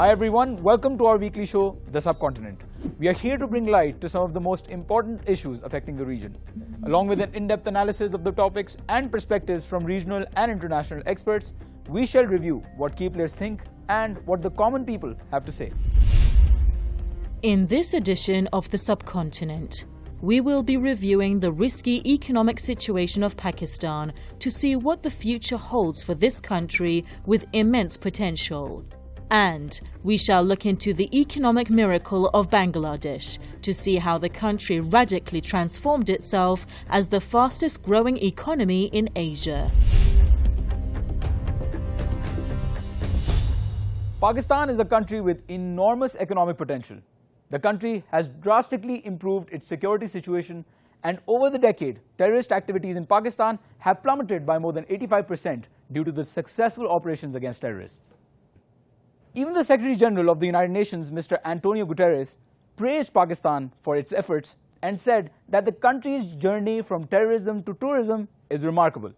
Hi everyone, welcome to our weekly show, The Subcontinent. We are here to bring light to some of the most important issues affecting the region. Along with an in-depth analysis of the topics and perspectives from regional and international experts, we shall review what key players think and what the common people have to say. In this edition of The Subcontinent, we will be reviewing the risky economic situation of Pakistan to see what the future holds for this country with immense potential. And we shall look into the economic miracle of Bangladesh to see how the country radically transformed itself as the fastest growing economy in Asia. Pakistan is a country with enormous economic potential. The country has drastically improved its security situation, and over the decade, terrorist activities in Pakistan have plummeted by more than 85% due to the successful operations against terrorists. Even the Secretary General of the United Nations, Mr. Antonio Guterres, praised Pakistan for its efforts and said that the country's journey from terrorism to tourism is remarkable.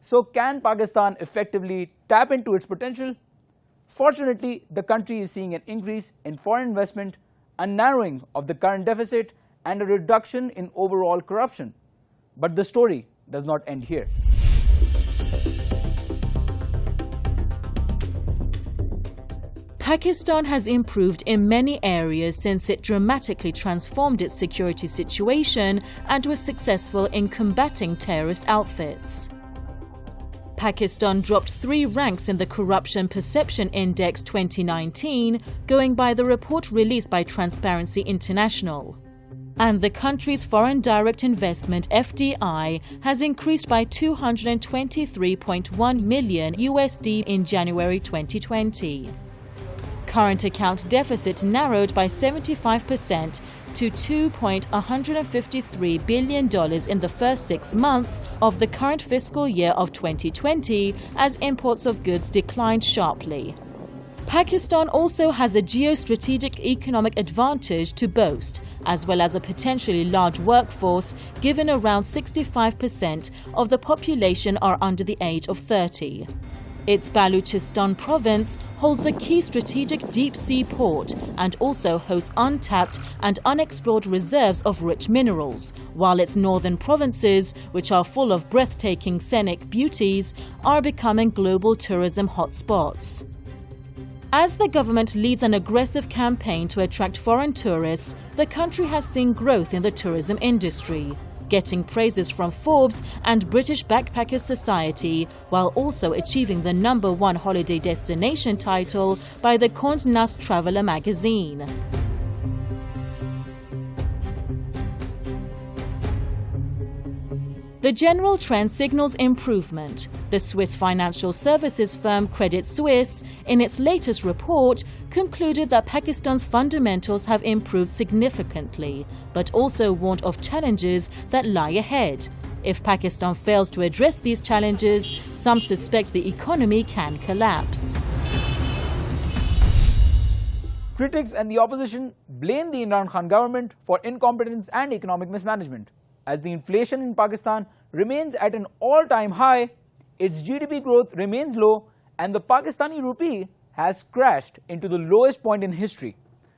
So can Pakistan effectively tap into its potential? Fortunately, the country is seeing an increase in foreign investment, a narrowing of the current deficit, and a reduction in overall corruption. But the story does not end here. Pakistan has improved in many areas since it dramatically transformed its security situation and was successful in combating terrorist outfits. Pakistan dropped 3 ranks in the Corruption Perception Index 2019, going by the report released by Transparency International. And the country's foreign direct investment (FDI) has increased by $223.1 million in January 2020. Current account deficit narrowed by 75% to $2.153 billion in the first 6 months of the current fiscal year of 2020 as imports of goods declined sharply. Pakistan also has a geostrategic economic advantage to boast, as well as a potentially large workforce, given around 65% of the population are under the age of 30. Its Baluchistan province holds a key strategic deep-sea port and also hosts untapped and unexplored reserves of rich minerals, while its northern provinces, which are full of breathtaking scenic beauties, are becoming global tourism hotspots. As the government leads an aggressive campaign to attract foreign tourists, the country has seen growth in the tourism industry, getting praises from Forbes and British Backpackers Society, while also achieving the #1 holiday destination title by the Condé Nast Traveller magazine. The general trend signals improvement. The Swiss financial services firm Credit Suisse, in its latest report, concluded that Pakistan's fundamentals have improved significantly, but also warned of challenges that lie ahead. If Pakistan fails to address these challenges, some suspect the economy can collapse. Critics and the opposition blame the Imran Khan government for incompetence and economic mismanagement. As the inflation in Pakistan remains at an all-time high, its GDP growth remains low, and the Pakistani rupee has crashed into the lowest point in history,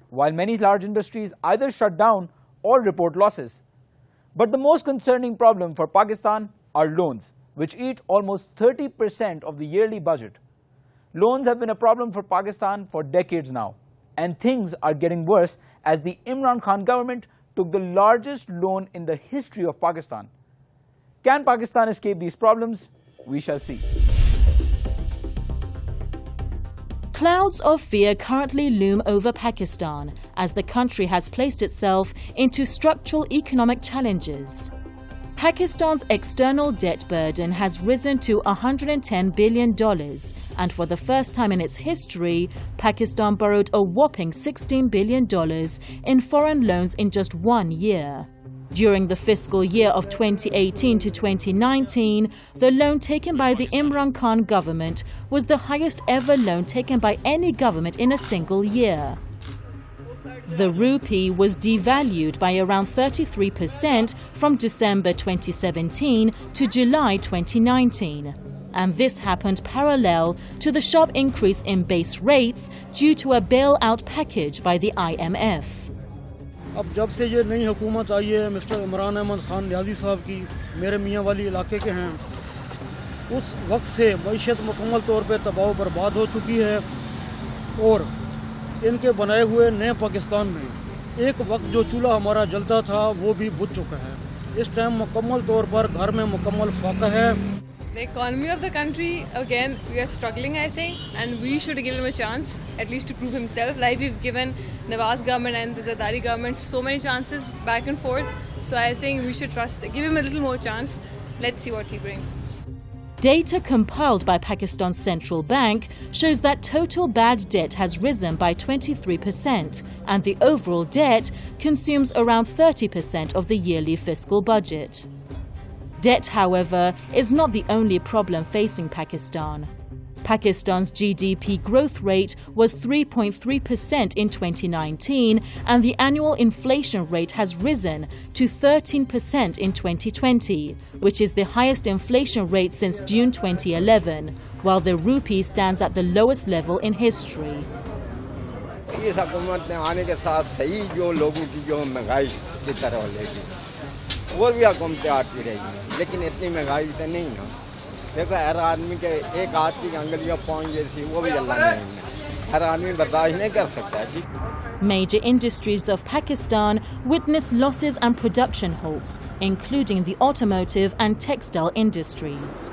while many large industries either shut down or report losses. But the most concerning problem for Pakistan are loans, which eat almost 30% of the yearly budget. Loans have been a problem for Pakistan for decades now, and things are getting worse as the Imran Khan government took the largest loan in the history of Pakistan. Can Pakistan escape these problems? We shall see. Clouds of fear currently loom over Pakistan as the country has placed itself into structural economic challenges. Pakistan's external debt burden has risen to $110 billion, and for the first time in its history, Pakistan borrowed a whopping $16 billion in foreign loans in just 1 year. During the fiscal year of 2018 to 2019, the loan taken by the Imran Khan government was the highest ever loan taken by any government in a single year. The rupee was devalued by around 33% from December 2017 to July 2019. And this happened parallel to the sharp increase in base rates due to a bailout package by the IMF. اب جب سے یہ نئی حکومت آئی ہے mister Imran Ahmad Khan نیازی صاحب کی، میرے میاں والی علاقے کے ہیں، اس وقت سے معیشت مکمل طور پہ تباہ و برباد ہو چکی ہے، اور ان کے بنائے ہوئے نئے پاکستان میں ایک وقت جو چولہا ہمارا جلتا تھا وہ بھی بجھ چکا ہے. اس ٹائم مکمل طور پر گھر میں مکمل فاقہ ہے. The economy of the country, again, we are struggling, I think, and we should give him a chance, at least to prove himself. Like we've given Nawaz government and the Zardari government so many chances back and forth. So I think we should give him a little more chance. Let's see what he brings. Data compiled by Pakistan's central bank shows that total bad debt has risen by 23%, and the overall debt consumes around 30% of the yearly fiscal budget. Debt, however, is not the only problem facing Pakistan. Pakistan's GDP growth rate was 3.3% in 2019, and the annual inflation rate has risen to 13% in 2020, which is the highest inflation rate since June 2011, while the rupee stands at the lowest level in history. اس حکومت نے آنے کے ساتھ صحیح جو لوگوں کی جو مہنگائی کی طرح لے گی، اور بھی حکومتیں آتی رہی ہیں، لیکن اتنی مہنگائی تو نہیں ہے. دیکھو ہر آدمی کے ایک ہاتھ کی انگلیاں پاؤں جیسی وہ بھی اللہ نہیں ہے، ہر آدمی برداشت نہیں کر سکتا. Major industries of Pakistan witnessed losses and production halts, including the automotive and textile industries.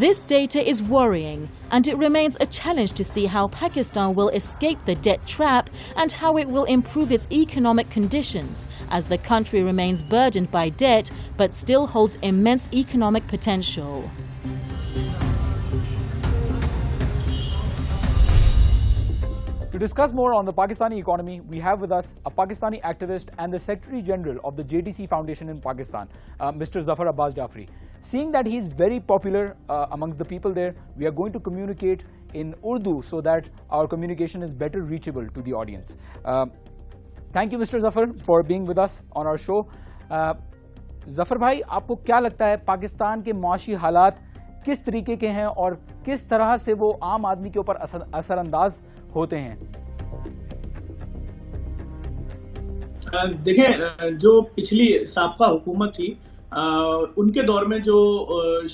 This data is worrying, and it remains a challenge to see how Pakistan will escape the debt trap and how it will improve its economic conditions, as the country remains burdened by debt but still holds immense economic potential. To discuss more on the Pakistani economy, we have with us a Pakistani activist and the Secretary General of the JTC Foundation in Pakistan, Mr. Zafar Abbas Jafri. Seeing that he is very popular amongst the people there, we are going to communicate in Urdu so that our communication is better reachable to the audience. Thank you, Mr. Zafar, for being with us on our show. Zafar bhai, aapko kya lagta hai Pakistan ke maashi halat کس طریقے کے ہیں اور کس طرح سے وہ عام آدمی کے اوپر اثر انداز ہوتے ہیں؟ دیکھیں، جو پچھلی سابقہ حکومت تھی ان کے دور میں جو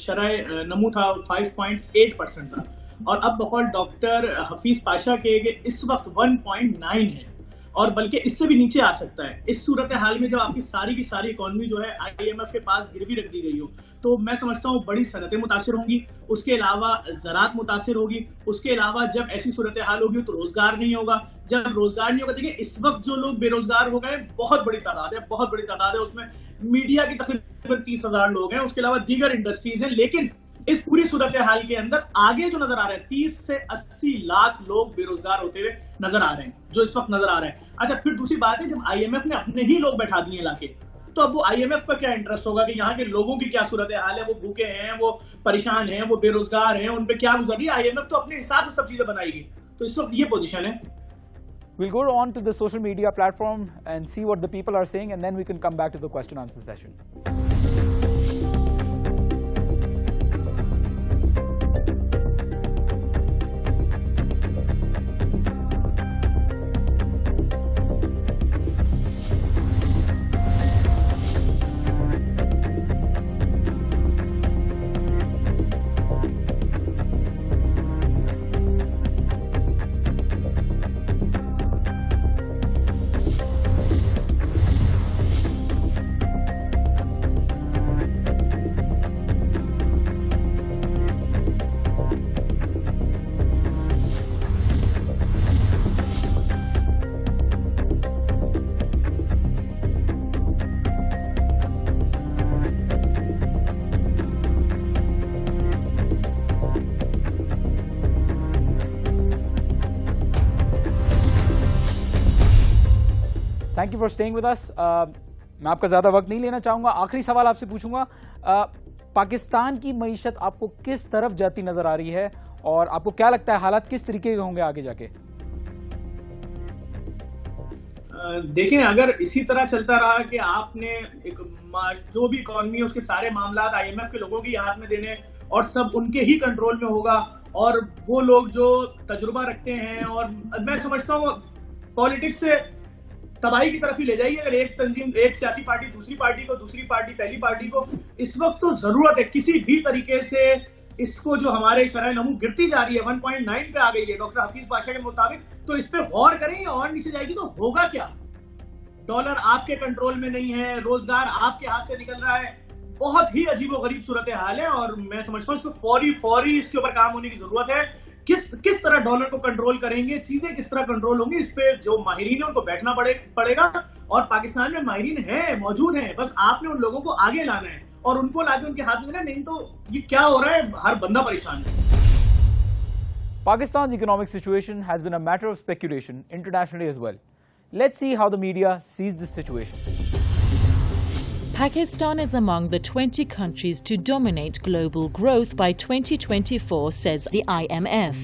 شرح نمو تھا 5.8% تھا، اور اب بقول ڈاکٹر حفیظ پاشا کے اس وقت 1.9 ہے، اور بلکہ اس سے بھی نیچے آ سکتا ہے. اس صورتحال میں جب آپ کی ساری اکانومی جو ہے IMF کے پاس گروی رکھ دی گئی ہو، تو میں سمجھتا ہوں بڑی صنعتیں متاثر ہوں گی، اس کے علاوہ زراعت متاثر ہوگی، اس کے علاوہ جب ایسی صورتحال ہوگی تو روزگار نہیں ہوگا. جب روزگار نہیں ہوگا، دیکھیں اس وقت جو لوگ بے روزگار ہو گئے بہت بڑی تعداد ہے، اس میں میڈیا کی تقریباً 30,000 لوگ ہیں، اس کے علاوہ دیگر انڈسٹریز ہیں. لیکن اس پوری صورتحال کے اندر آگے جو نظر آ رہے ہیں 30 سے 80 لاکھ لوگ بے روزگار ہوتے ہوئے نظر آ رہے ہیں، جو اس وقت نظر آ رہے ہیں. اچھا، پھر دوسری بات ہے، جب IMF نے اپنے ہی لوگ بیٹھا دیے علاقے، تو اب وہ IMF کا کیا انٹرسٹ ہوگا کہ یہاں کے لوگوں کی کیا صورتحال ہے، وہ بھوکے ہیں، وہ پریشان ہیں، وہ بے روزگار ہیں، ان پہ کیا گزر رہی ہے. IMF تو اپنے حساب سے سب چیزیں بنائے گی. تو اس وقت یہ پوزیشن ہے. We'll go on to the social media platform and see what the people are saying, and then we can come back to the question answer session. Thank you for staying with us. میں آپ کا زیادہ وقت نہیں لینا چاہوں گا. آخری سوال آپ سے پوچھوں گا، پاکستان کی معیشت آپ کو کس طرف جاتی نظر آ رہی ہے اور آپ کو کیا لگتا ہے حالات کس طریقے کے ہوں گے آگے جا کے؟ देखें, अगर इसी तरह चलता रहा कि आपने जो भी इकोनॉमी है उसके सारे मामला IMF के लोगों की हाथ में देने और सब उनके ही कंट्रोल में होगा, और वो लोग जो तजुर्बा रखते हैं, और मैं समझता हूँ पॉलिटिक्स से तबाही की तरफ ही ले जाएगी। अगर एक सियासी पार्टी दूसरी पार्टी को, दूसरी पार्टी पहली पार्टी को, इस वक्त तो जरूरत है किसी भी तरीके से इसको, जो हमारे शरह नमू गिरती जा रही है 1.9 पे आ गई है डॉक्टर हफीज पाशा के मुताबिक, तो इस पे गौर करें। और नीचे जाएगी तो होगा क्या? डॉलर आपके कंट्रोल में नहीं है, रोजगार आपके हाथ से निकल रहा है, बहुत ही अजीबोगरीब सूरत हाल है। और मैं समझता हूँ इसको फौरी इसके ऊपर काम होने की जरूरत है। किस तरह डॉलर को कंट्रोल करेंगे, चीजें किस तरह कंट्रोल होंगी, इस पे जो माहिरीन है उनको बैठना पड़ेगा। और पाकिस्तान में माहिरीन है, मौजूद हैं, बस आपने उन लोगों को आगे लाना है और उनको लाके उनके हाथ में देना, नहीं तो ये क्या हो रहा है, हर बंदा परेशान है। Pakistan's economic situation has been a matter of speculation internationally as well. Let's see how the media sees this situation. Pakistan is among the 20 countries to dominate global growth by 2024, says the IMF.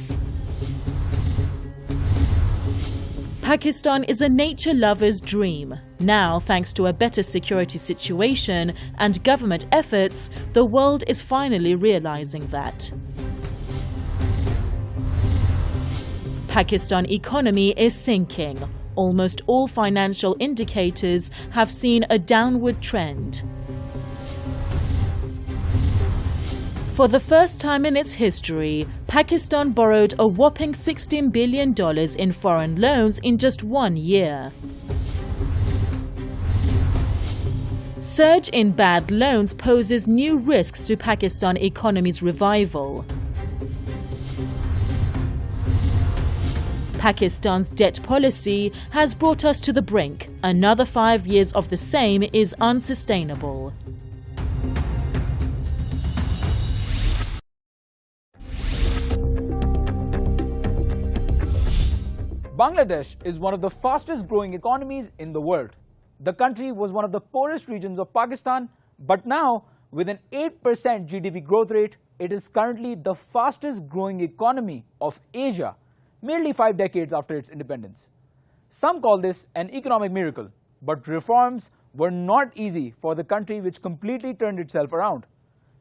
Pakistan is a nature lover's dream. Now, thanks to a better security situation and government efforts, the world is finally realizing that. Pakistan economy is sinking. Almost all financial indicators have seen a downward trend. For the first time in its history, Pakistan borrowed a whopping $16 billion in foreign loans in just 1 year. Surge in bad loans poses new risks to Pakistan economy's revival. Pakistan's debt policy has brought us to the brink. Another 5 years of the same is unsustainable. Bangladesh is one of the fastest growing economies in the world. The country was one of the poorest regions of Pakistan, but now, with an 8% GDP growth rate, it is currently the fastest growing economy of Asia, merely 5 decades after its independence. Some call this an economic miracle, but reforms were not easy for the country, which completely turned itself around.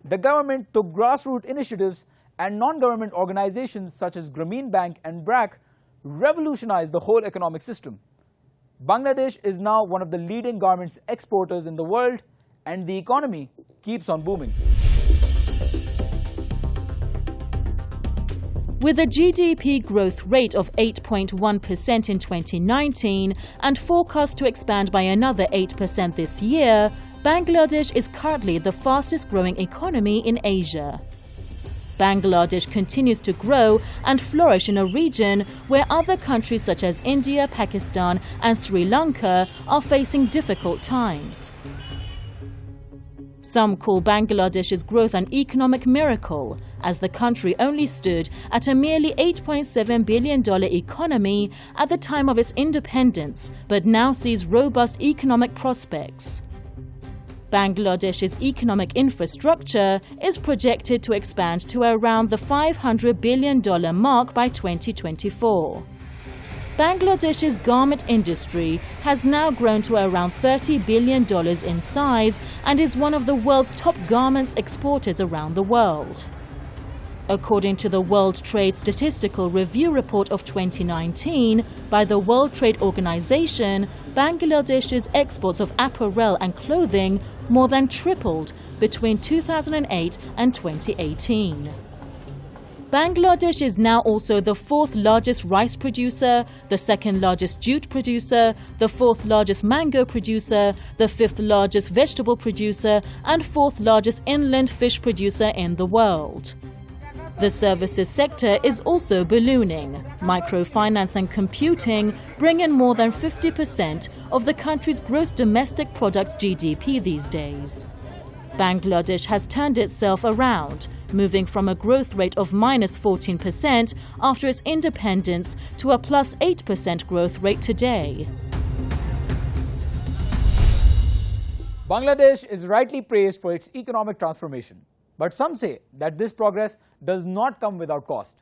The government took grassroots initiatives, and non-government organizations such as Grameen Bank and BRAC revolutionized the whole economic system. Bangladesh is now one of the leading garments exporters in the world, and the economy keeps on booming. With a GDP growth rate of 8.1% in 2019 and forecast to expand by another 8% this year, Bangladesh is currently the fastest growing economy in Asia. Bangladesh continues to grow and flourish in a region where other countries such as India, Pakistan and Sri Lanka are facing difficult times. Some call Bangladesh's growth an economic miracle, as the country only stood at a merely $8.7 billion economy at the time of its independence, but now sees robust economic prospects. Bangladesh's economic infrastructure is projected to expand to around the $500 billion mark by 2024. Bangladesh's garment industry has now grown to around $30 billion in size and is one of the world's top garments exporters around the world. According to the World Trade Statistical Review Report of 2019 by the World Trade Organization, Bangladesh's exports of apparel and clothing more than tripled between 2008 and 2018. Bangladesh is now also the 4th largest rice producer, the 2nd largest jute producer, the 4th largest mango producer, the 5th largest vegetable producer, and 4th largest inland fish producer in the world. The services sector is also ballooning. Microfinance and computing bring in more than 50% of the country's gross domestic product GDP these days. Bangladesh has turned itself around, moving from a growth rate of -14% after its independence to a +8% growth rate today. Bangladesh is rightly praised for its economic transformation, but some say that this progress does not come without cost.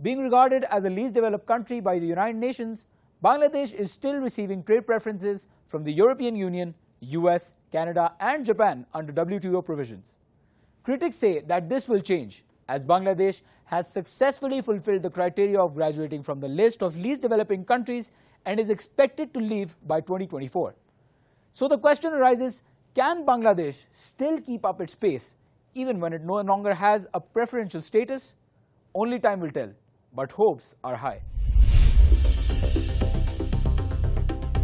Being regarded as the least developed country by the United Nations, Bangladesh is still receiving trade preferences from the European Union, US, Canada and Japan under WTO provisions. Critics say that this will change as Bangladesh has successfully fulfilled the criteria of graduating from the list of least developing countries and is expected to leave by 2024. So the question arises, can Bangladesh still keep up its pace even when it no longer has a preferential status? Only time will tell, but hopes are high.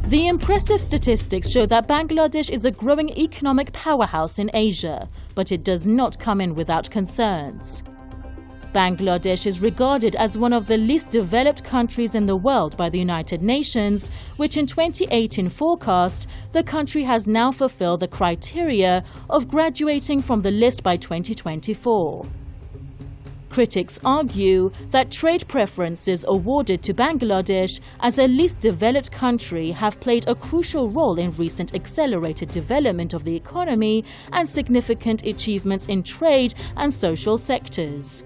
The impressive statistics show that Bangladesh is a growing economic powerhouse in Asia, but it does not come in without concerns. Bangladesh is regarded as one of the least developed countries in the world by the United Nations, which in 2018 forecast the country has now fulfilled the criteria of graduating from the list by 2024. Critics argue that trade preferences awarded to Bangladesh as a least developed country have played a crucial role in recent accelerated development of the economy and significant achievements in trade and social sectors.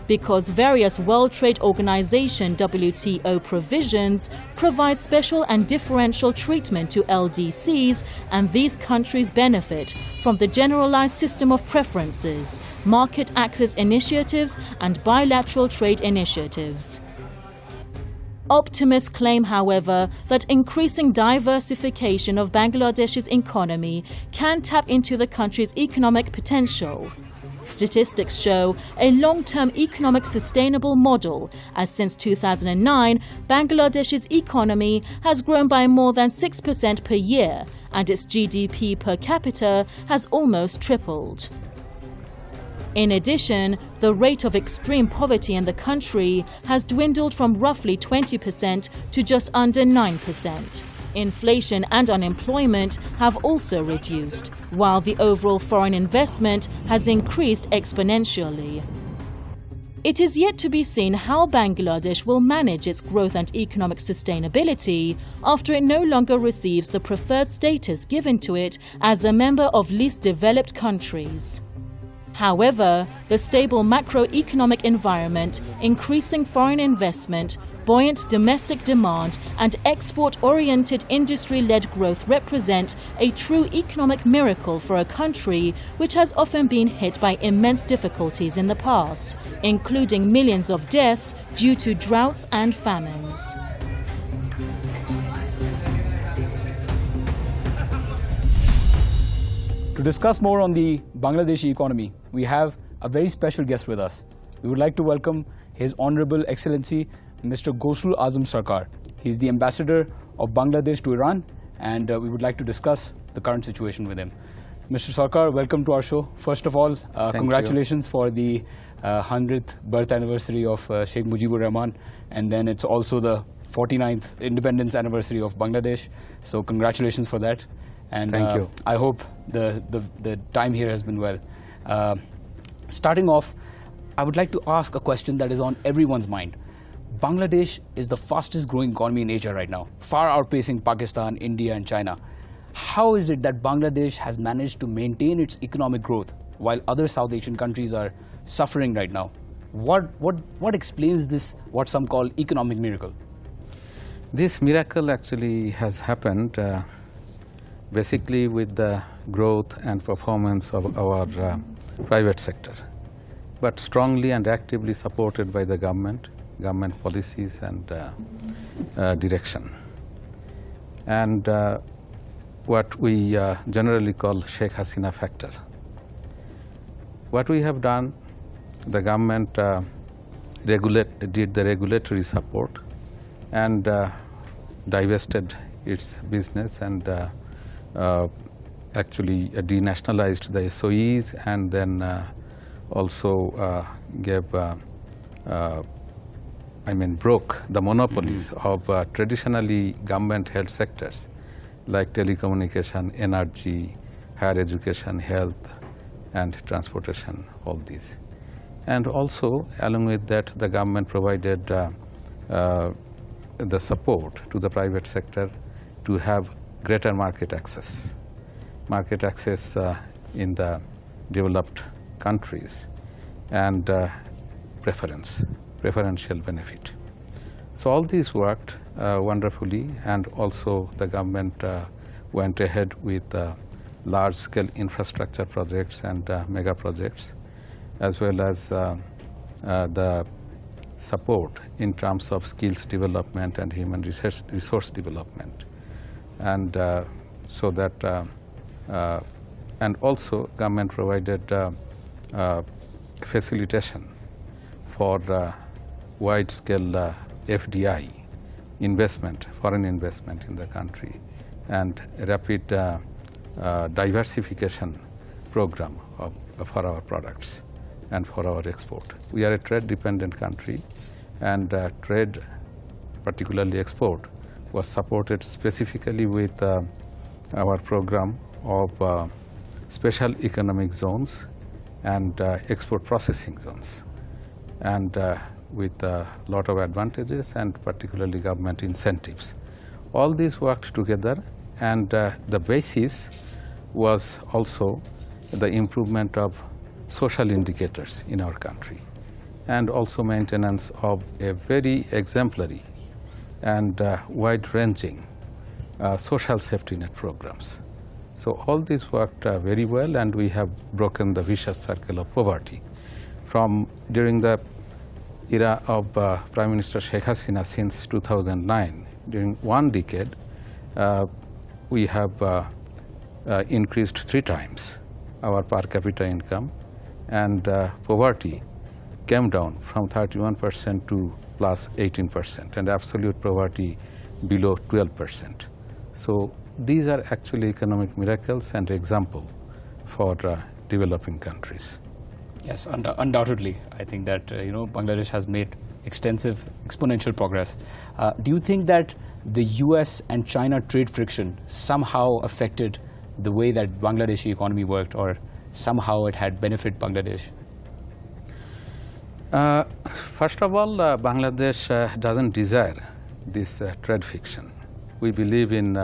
Because various World Trade Organization (WTO) provisions provide special and differential treatment to LDCs, and these countries benefit from the generalized system of preferences, market access initiatives and bilateral trade initiatives. Optimists claim, however, that increasing diversification of Bangladesh's economy can tap into the country's economic potential. Statistics show a long-term economic sustainable model, as since 2009, Bangladesh's economy has grown by more than 6% per year, and its GDP per capita has almost tripled. In addition, the rate of extreme poverty in the country has dwindled from roughly 20% to just under 9%. Inflation and unemployment have also reduced, while the overall foreign investment has increased exponentially. It is yet to be seen how Bangladesh will manage its growth and economic sustainability after it no longer receives the preferred status given to it as a member of least developed countries. However, the stable macroeconomic environment, increasing foreign investment, buoyant domestic demand and export-oriented industry-led growth represent a true economic miracle for a country which has often been hit by immense difficulties in the past, including millions of deaths due to droughts and famines. To discuss more on the Bangladeshi economy, we have a very special guest with us. We would like to welcome His Honorable Excellency Mr. Ghusul Azam Sarkar. He is the ambassador of Bangladesh to Iran, and we would like to discuss the current situation with him. Mr. Sarkar, welcome to our show. First of all, congratulations for the 100th birth anniversary of Sheikh Mujibur Rahman, and then it's also the 49th independence anniversary of Bangladesh. So congratulations for that. And thank you. I hope the time here has been well. Starting off, I would like to ask a question that is on everyone's mind. Bangladesh is the fastest growing economy in Asia right now, far outpacing Pakistan, India and China. How is it that Bangladesh has managed to maintain its economic growth while other South Asian countries are suffering right now? What explains this, what some call economic miracle? This miracle actually has happened basically with the growth and performance of our private sector, but strongly and actively supported by the government policies and direction. And what we generally call Sheikh Hasina factor. What we have done, the government did the regulatory support and divested its business and actually denationalized the SOEs, and then also gave broke the monopolies of traditionally government-held sectors like telecommunication, energy, higher education, health, and transportation, all these. And also, along with that, the government provided the support to the private sector to have greater market access in the developed countries, and preferential benefit. So all these worked, wonderfully, and also the government went ahead with large-scale infrastructure projects and mega projects, as well as the support in terms of skills development and human resource development, and so that and also government provided facilitation for wide-scale FDI investment, foreign investment in the country, and rapid diversification program for our products and for our export. We are a trade-dependent country, and trade, particularly export, was supported specifically with our program of special economic zones and export processing zones, and with a lot of advantages and particularly government incentives. All these worked together, and the basis was also the improvement of social indicators in our country, and also maintenance of a very exemplary and wide-ranging social safety net programs. So all this worked very well, and we have broken the vicious circle of poverty. From during the era of Prime Minister Sheikh Hasina since 2009, during one decade, we have increased 3 times our per capita income, and poverty came down from 31% to plus 18%, and absolute poverty below 12%. So these are actually economic miracles and example for developing countries. Yes, undoubtedly. I think that Bangladesh has made extensive exponential progress. Do you think that the US and China trade friction somehow affected the way that Bangladeshi economy worked, or somehow it had benefited Bangladesh? First of all, Bangladesh doesn't desire this trade friction. We believe in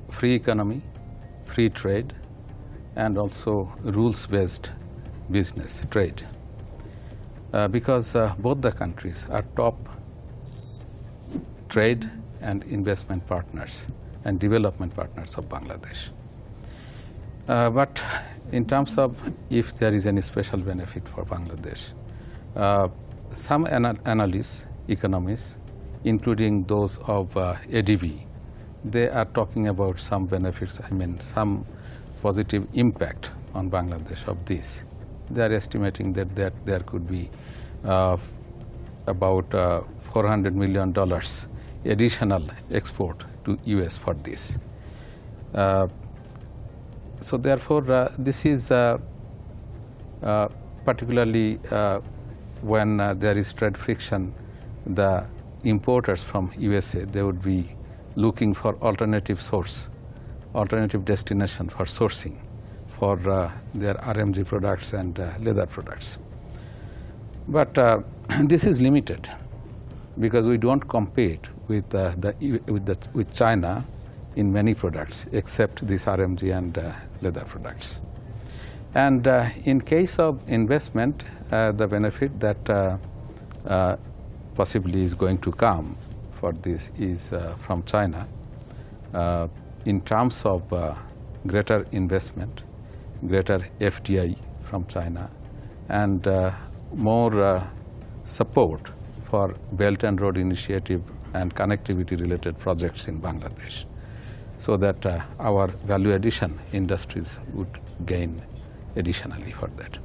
free economy, free trade, and also rules-based business trade, because both the countries are top trade and investment partners and development partners of Bangladesh. But in terms of if there is any special benefit for Bangladesh, some analysts, economists, including those of ADB, they are talking about some benefits, some positive impact on Bangladesh of this. They are estimating that there could be about $400 million additional export to US for this. So therefore, this is particularly when there is trade friction, the importers from USA, they would be looking for alternative source, alternative destination for sourcing for their RMG products and leather products. But this is limited because we don't compete with China in many products except this RMG and leather products. And in case of investment, the benefit that possibly is going to come for this is from China in terms of greater investment, greater FDI from China, and more support for Belt and Road Initiative and connectivity related projects in Bangladesh, so that our value addition industries would gain additionally for that.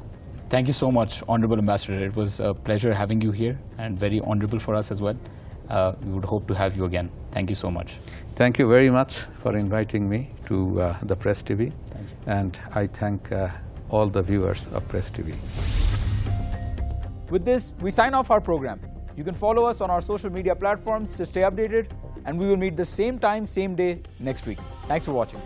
Thank you so much, Honorable Ambassador. It was a pleasure having you here, and very honorable for us as well. We would hope to have you again. Thank you so much. Thank you very much for inviting me to the Press TV. Thank you. And I thank all the viewers of Press TV. With this, we sign off our program. You can follow us on our social media platforms to stay updated, and we will meet the same time, same day next week. Thanks for watching.